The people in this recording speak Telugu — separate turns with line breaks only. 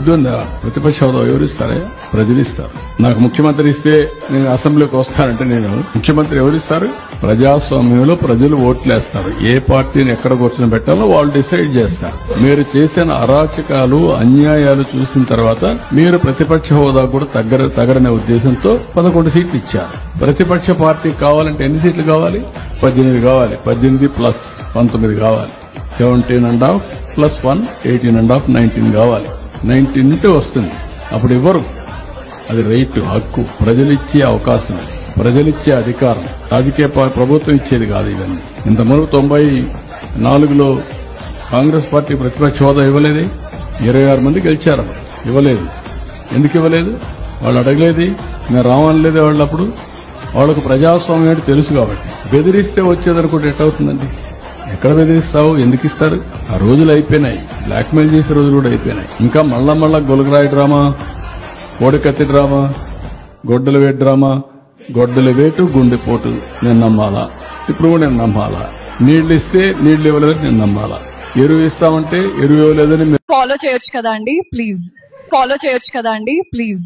బుద్ధి ఉందా? ప్రతిపక్ష హోదా ఎవరు ఇస్తారే? ప్రజలు ఇస్తారు. నాకు ముఖ్యమంత్రి ఇస్తే నేను అసెంబ్లీకి వస్తానంటే నేను ముఖ్యమంత్రి ఎవరిస్తారు? ప్రజాస్వామ్యంలో ప్రజలు ఓట్లేస్తారు. ఏ పార్టీని ఎక్కడ కూర్చొని పెట్టాలో వాళ్ళు డిసైడ్ చేస్తారు. మీరు చేసిన అరాచకాలు అన్యాయాలు చూసిన తర్వాత మీరు ప్రతిపక్ష హోదా కూడా తగరనే ఉద్దేశంతో 11 సీట్లు ఇచ్చారు. ప్రతిపక్ష పార్టీ కావాలంటే ఎన్ని సీట్లు కావాలి? 18 కావాలి. 18 ప్లస్ 19 కావాలి. 17.5 ప్లస్ 1 18.5 19 కావాలి. 19 ఉంటే వస్తుంది. అప్పుడు ఇవ్వరు. అది రైట్, హక్కు, ప్రజలిచ్చే అవకాశం, ప్రజలిచ్చే అధికారం. రాజకీయ ప్రభుత్వం ఇచ్చేది కాదు ఇవన్నీ. ఇంతవరకు 94లో కాంగ్రెస్ పార్టీ ప్రతిపక్ష హోదా ఇవ్వలేదు. 26 మంది గెలిచారు. ఇవ్వలేదు. ఎందుకు ఇవ్వలేదు? వాళ్ళు అడగలేదు. నేను రావనలేదు వాళ్ళప్పుడు. వాళ్ళకు ప్రజాస్వామ్యం ఏంటి తెలుసు కాబట్టి. బెదిరిస్తే వచ్చేదనుకుంటే ఎట్టవుతుందండి? ఎక్కడ బెదిరిస్తావు? ఎందుకు ఇస్తారు? ఆ రోజులు అయిపోయినాయి. బ్లాక్మెయిల్ చేసే రోజులు కూడా అయిపోయినాయి. ఇంకా మళ్ళా గొలుగురాయి డ్రామా, కోడికత్తి డ్రామా, గొడ్డల వేటు డ్రామా. గొడ్డల వేటు గుండెపోటు నేను నమ్మాలా? ఇప్పుడు కూడా నేను నమ్మాలా? నీళ్లు ఇస్తే నీళ్లు ఇవ్వలేదని నేను నమ్మాలా? ఎరువు ఇస్తామంటే ఎరువు ఇవ్వలేదని
ఫాలో చేయొచ్చు కదా అండి ప్లీజ్.